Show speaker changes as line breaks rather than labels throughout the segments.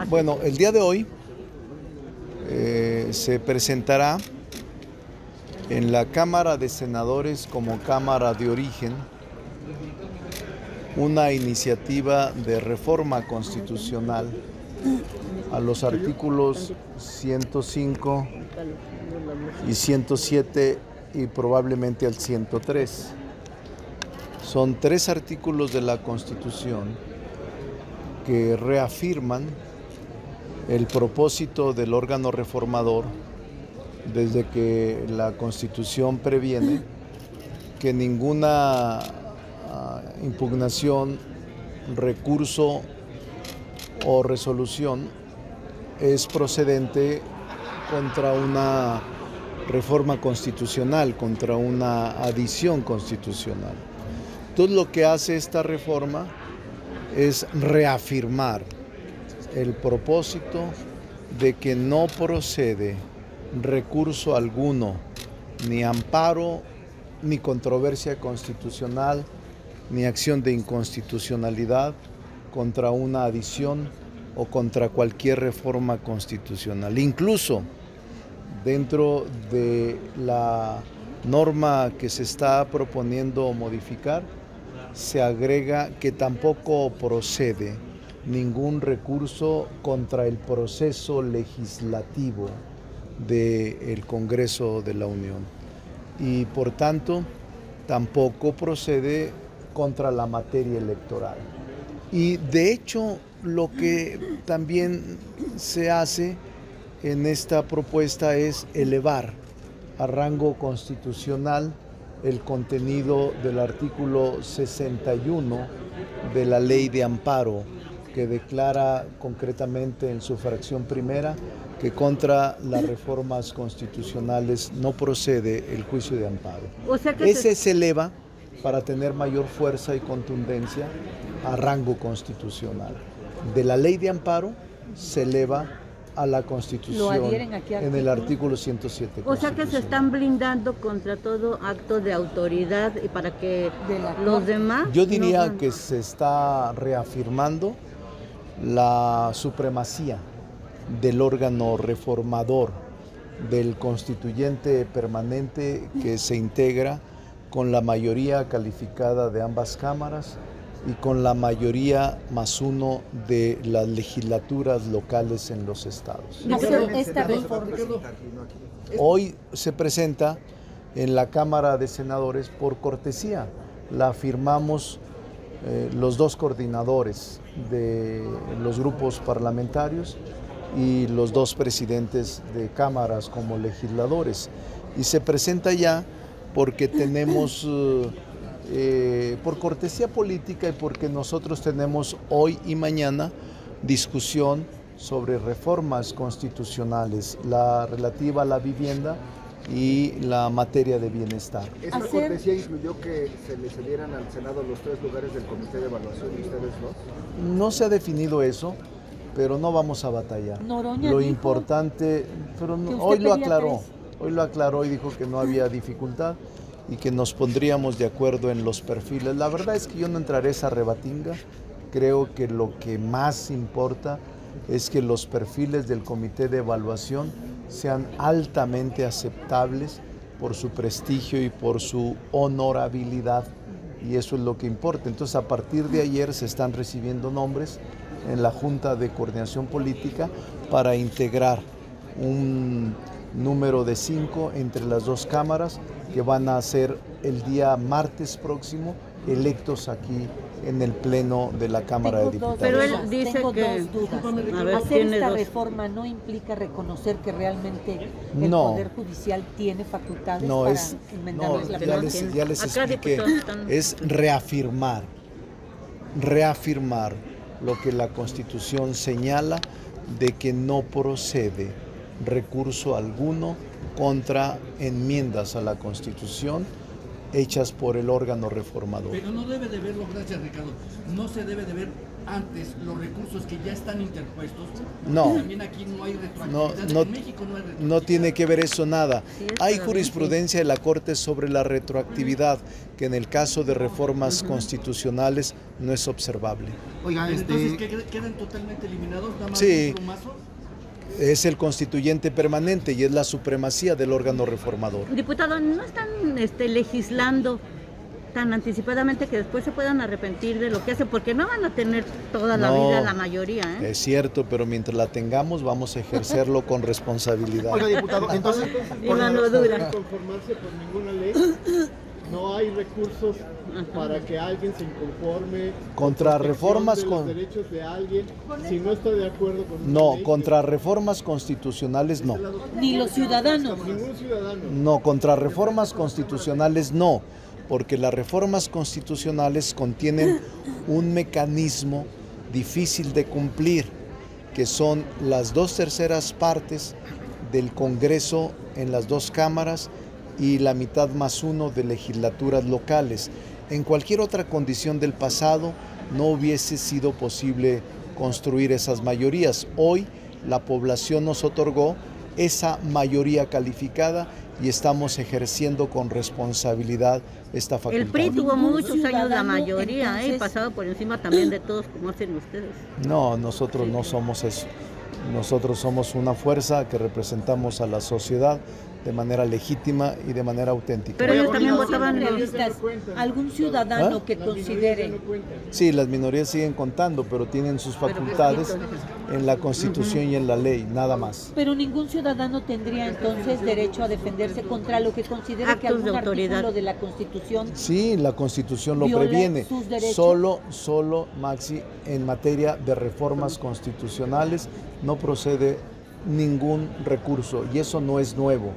Bueno, el día de hoy se presentará en la Cámara de Senadores como Cámara de Origen una iniciativa de reforma constitucional a los artículos 105 y 107 y probablemente al 103. Son 3 artículos de la Constitución que reafirman el propósito del órgano reformador desde que la Constitución previene que ninguna impugnación, recurso o resolución es procedente contra una reforma constitucional, contra una adición constitucional. Entonces lo que hace esta reforma es reafirmar el propósito de que no procede recurso alguno, ni amparo, ni controversia constitucional, ni acción de inconstitucionalidad contra una adición o contra cualquier reforma constitucional. Incluso dentro de la norma que se está proponiendo modificar, se agrega que tampoco procede ningún recurso contra el proceso legislativo del Congreso de la Unión y por tanto tampoco procede contra la materia electoral. Y de hecho lo que también se hace en esta propuesta es elevar a rango constitucional el contenido del artículo 61 de la Ley de Amparo, que declara concretamente en su fracción primera que contra las reformas constitucionales no procede el juicio de amparo. O sea que ese se eleva para tener mayor fuerza y contundencia a rango constitucional. De la Ley de Amparo se eleva a la Constitución en el artículo 107.
O sea que se están blindando contra todo acto de autoridad y para que los demás...
Yo diría que se está reafirmando la supremacía del órgano reformador, del constituyente permanente que se integra con la mayoría calificada de ambas cámaras y con la mayoría más uno de las legislaturas locales en los estados.
Esta reforma
hoy se presenta en la Cámara de Senadores por cortesía. La firmamos los 2 coordinadores de los grupos parlamentarios y los 2 presidentes de cámaras como legisladores. Y se presenta ya porque tenemos, por cortesía política y porque nosotros tenemos hoy y mañana discusión sobre reformas constitucionales, la relativa a la vivienda y la materia de bienestar.
¿Esa cortesía incluyó que se le cedieran al Senado los 3 lugares del Comité de Evaluación y ustedes no?
No se ha definido eso, pero no vamos a batallar.
Noroña
lo importante, pero hoy lo aclaró y dijo que no había dificultad y que nos pondríamos de acuerdo en los perfiles. La verdad es que yo no entraré a esa rebatinga. Creo que lo que más importa es que los perfiles del Comité de Evaluación sean altamente aceptables por su prestigio y por su honorabilidad, y eso es lo que importa. Entonces, a partir de ayer se están recibiendo nombres en la Junta de Coordinación Política para integrar un número de 5 entre las 2 cámaras que van a ser el día martes próximo electos aquí en el Pleno de la Cámara de Diputados.
Pero él dice
Tengo
que...
2 dudas. Hacer esta reforma no implica reconocer que realmente el Poder Judicial tiene facultades para enmendar la ley.
Ya les expliqué, es reafirmar lo que la Constitución señala de que no procede recurso alguno contra enmiendas a la Constitución hechas por el órgano reformador.
Pero no debe de verlo, gracias Ricardo, no se debe de ver antes los recursos que ya están interpuestos.
No.
También aquí no hay retroactividad.
No,
en México no hay retroactividad.
no tiene que ver eso nada. Hay jurisprudencia de la Corte sobre la retroactividad, que en el caso de reformas constitucionales no es observable.
Oiga, entonces quedan totalmente eliminados, nada más
sí.
un plumazo.
Es el constituyente permanente y es la supremacía del órgano reformador.
Diputado, ¿no están legislando tan anticipadamente que después se puedan arrepentir de lo que hacen? Porque no van a tener toda la vida la mayoría, ¿eh?
Es cierto, pero mientras la tengamos vamos a ejercerlo con responsabilidad.
Oiga, diputado, entonces...
Y mano dura.
No conformarse por ninguna ley. No hay recursos para que alguien se inconforme
contra reformas
con los derechos de alguien si no está de acuerdo con
no
ley.
Contra reformas constitucionales no.
Ni los ciudadanos.
Ningún ciudadano.
No, contra reformas constitucionales no, porque las reformas constitucionales contienen un mecanismo difícil de cumplir, que son las 2/3 partes del Congreso en las dos cámaras y la mitad más uno de legislaturas locales. En cualquier otra condición del pasado no hubiese sido posible construir esas mayorías. Hoy la población nos otorgó esa mayoría calificada y estamos ejerciendo con responsabilidad esta facultad.
El PRI tuvo muchos años la mayoría, pasado por encima también de todos, como hacen ustedes.
No, nosotros no somos eso. Nosotros somos una fuerza que representamos a la sociedad de manera legítima y de manera auténtica.
Pero ellos también votaban
¿Algún ciudadano que considere?
Sí, las minorías siguen contando, pero tienen sus facultades en la Constitución y en la ley, nada más.
Pero ningún ciudadano tendría entonces derecho a defenderse contra lo que considera que algún artículo de la Constitución.
Sí, la Constitución lo previene. Solo, Maxi, en materia de reformas constitucionales no procede ningún recurso y eso no es nuevo.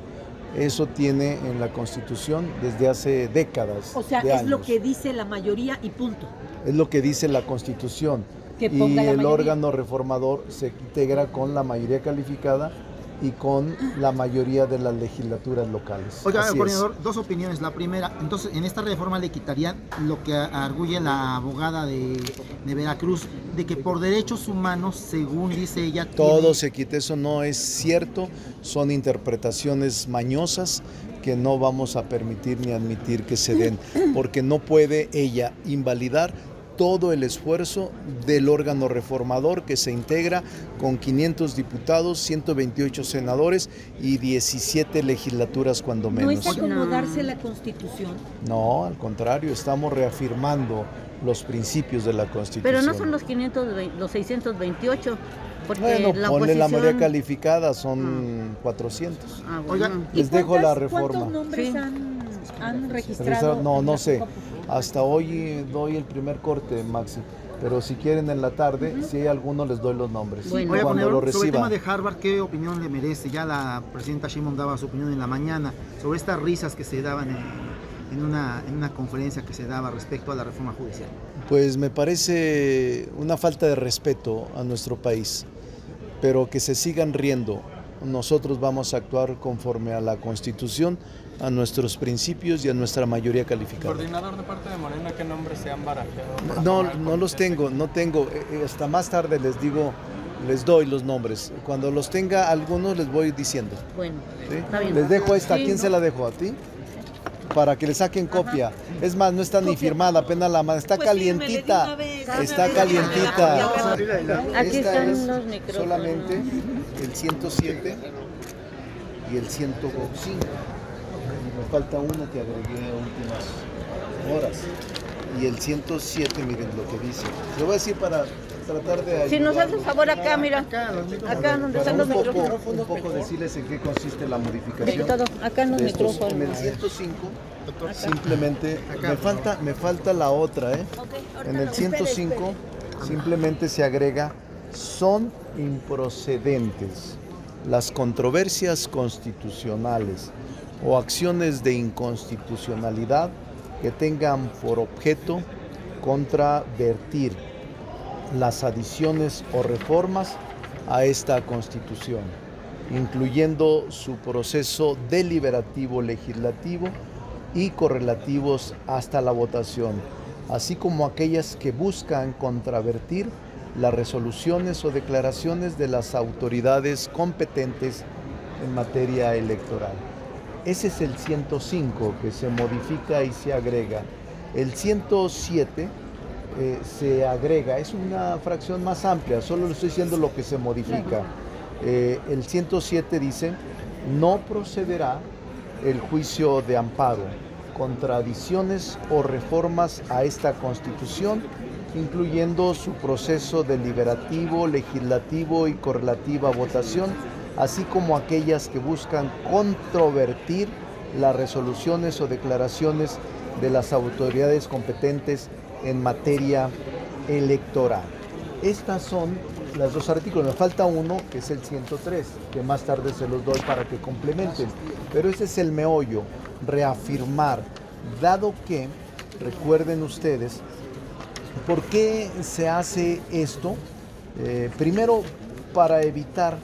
Eso tiene en la Constitución desde hace décadas.
O sea, es lo que dice la mayoría y punto.
Es lo que dice la Constitución. Y el órgano reformador se integra con la mayoría calificada y con la mayoría de las legislaturas locales.
Oiga, coordinador, dos opiniones. La primera, entonces, en esta reforma le quitarían lo que arguye la abogada de Veracruz, de que por derechos humanos, según dice ella...
Todo se quita, eso no es cierto, son interpretaciones mañosas que no vamos a permitir ni admitir que se den, porque no puede ella invalidar todo el esfuerzo del órgano reformador que se integra con 500 diputados, 128 senadores y 17 legislaturas cuando menos.
¿No es acomodarse la Constitución?
No, al contrario, estamos reafirmando los principios de la Constitución.
Pero no son los 628.
Bueno, ponle la mayoría calificada, son 400.
Bueno.
Oigan, les dejo la reforma.
¿Cuántos nombres han registrado?
No sé. Hasta hoy doy el primer corte, Maxi. Pero si quieren en la tarde, si hay alguno, les doy los nombres.
Bueno. Oiga, cuando lo reciba. Sobre el tema de Harvard, ¿qué opinión le merece? Ya la presidenta Sheinbaum daba su opinión en la mañana sobre estas risas que se daban en una conferencia que se daba respecto a la reforma judicial.
Pues me parece una falta de respeto a nuestro país, pero que se sigan riendo. Nosotros vamos a actuar conforme a la Constitución, a nuestros principios y a nuestra mayoría calificada.
Coordinador de parte de Morena, ¿qué nombres se han barajado?
No los tengo, hasta más tarde les doy los nombres. Cuando los tenga algunos les voy diciendo.
Bueno,
¿sí?
Está bien.
Les dejo esta, ¿a quién se la dejo? ¿A ti? Para que le saquen copia. Es más, no está ni firmada, apenas la mano, está calientita. Está calientita.
Aquí están los micrófonos.
Solamente el 107 y el 105. Me falta uno que agregué a últimas horas. Y el 107, miren lo que dice. Le voy a decir para tratar de ayudar.
Si nos hace favor acá, mira. Acá donde están los micrófonos.
Un poco decirles en qué consiste la modificación.
Acá en los micrófonos.
En el 105, simplemente, me falta la otra, ¿eh? En el 105, simplemente se agrega, son improcedentes las controversias constitucionales o acciones de inconstitucionalidad que tengan por objeto contravertir las adiciones o reformas a esta Constitución, incluyendo su proceso deliberativo legislativo y correlativos hasta la votación, así como aquellas que buscan contravertir las resoluciones o declaraciones de las autoridades competentes en materia electoral. Ese es el 105 que se modifica y se agrega. El 107 se agrega, es una fracción más amplia, solo le estoy diciendo lo que se modifica. El 107 dice: no procederá el juicio de amparo contra adiciones o reformas a esta Constitución, incluyendo su proceso deliberativo, legislativo y correlativa votación, así como aquellas que buscan controvertir las resoluciones o declaraciones de las autoridades competentes en materia electoral. Estas son los dos artículos. Me falta uno, que es el 103, que más tarde se los doy para que complementen. Pero ese es el meollo, reafirmar, dado que, recuerden ustedes, ¿por qué se hace esto? Primero, para evitar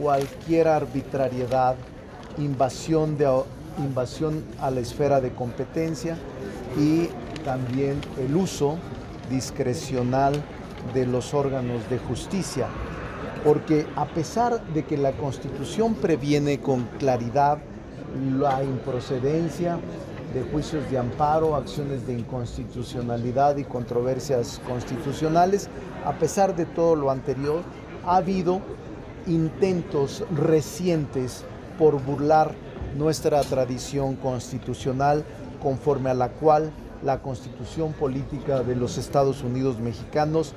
cualquier arbitrariedad, invasión a la esfera de competencia y también el uso discrecional de los órganos de justicia, porque a pesar de que la Constitución previene con claridad la improcedencia de juicios de amparo, acciones de inconstitucionalidad y controversias constitucionales, a pesar de todo lo anterior, ha habido intentos recientes por burlar nuestra tradición constitucional, conforme a la cual la Constitución política de los Estados Unidos mexicanos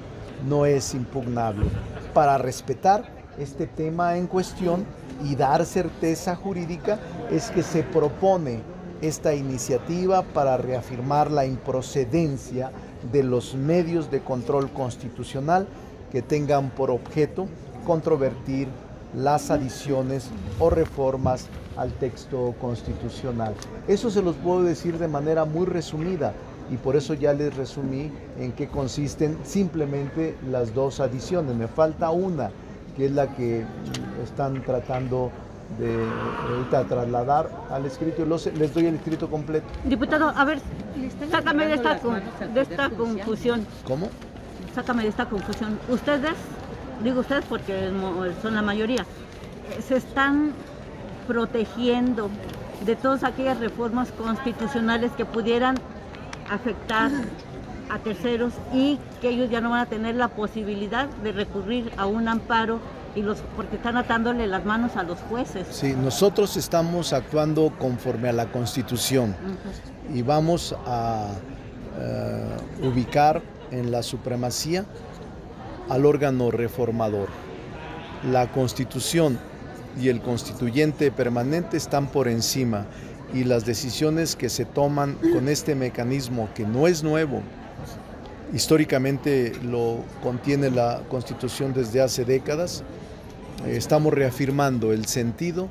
no es impugnable. Para respetar este tema en cuestión y dar certeza jurídica es que se propone esta iniciativa para reafirmar la improcedencia de los medios de control constitucional que tengan por objeto controvertir las adiciones o reformas al texto constitucional. Eso se los puedo decir de manera muy resumida y por eso ya les resumí en qué consisten simplemente las dos adiciones. Me falta una, que es la que están tratando de ahorita trasladar al escrito. Les doy el escrito completo.
Diputado, a ver, sácame de esta confusión.
¿Cómo?
Sácame de esta confusión. Ustedes, digo ustedes porque son la mayoría, se están protegiendo de todas aquellas reformas constitucionales que pudieran afectar a terceros y que ellos ya no van a tener la posibilidad de recurrir a un amparo porque están atándole las manos a los jueces.
Sí, nosotros estamos actuando conforme a la Constitución y vamos a ubicar en la supremacía al órgano reformador. La Constitución y el constituyente permanente están por encima y las decisiones que se toman con este mecanismo, que no es nuevo, históricamente lo contiene la Constitución desde hace décadas, estamos reafirmando el sentido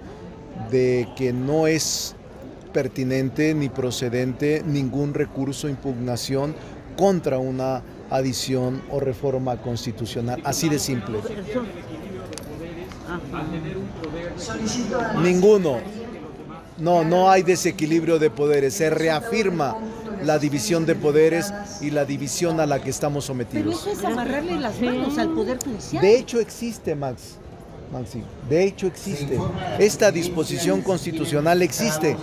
de que no es pertinente ni procedente ningún recurso, impugnación contra una adición o reforma constitucional, así de simple. Ninguno. No hay desequilibrio de poderes, se reafirma la división de poderes y la división a la que estamos sometidos.
Pero eso es amarrarle las manos al Poder Judicial.
De hecho existe, Maxi, de hecho existe. Esta disposición constitucional existe,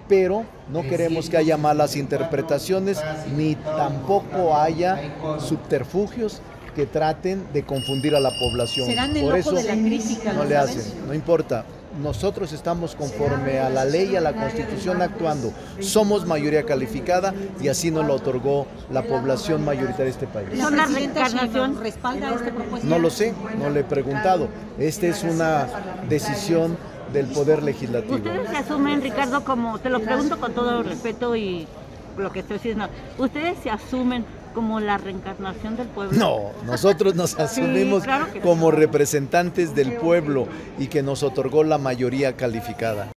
pero no queremos que haya malas interpretaciones ni tampoco haya subterfugios que traten de confundir a la población.
Serán el ojo de la crítica,
no le hacen, no importa. Nosotros estamos conforme a la ley y a la Constitución actuando. Somos mayoría calificada y así nos lo otorgó la población mayoritaria de este país.
¿La presidenta Sheinbaum respalda esta propuesta?
No lo sé, no le he preguntado. Esta es una decisión del Poder Legislativo.
Ustedes se asumen, Ricardo, como, te lo pregunto con todo respeto y lo que estoy diciendo, ¿ustedes se asumen como la reencarnación del pueblo?
No, nosotros nos asumimos como representantes del pueblo y que nos otorgó la mayoría calificada.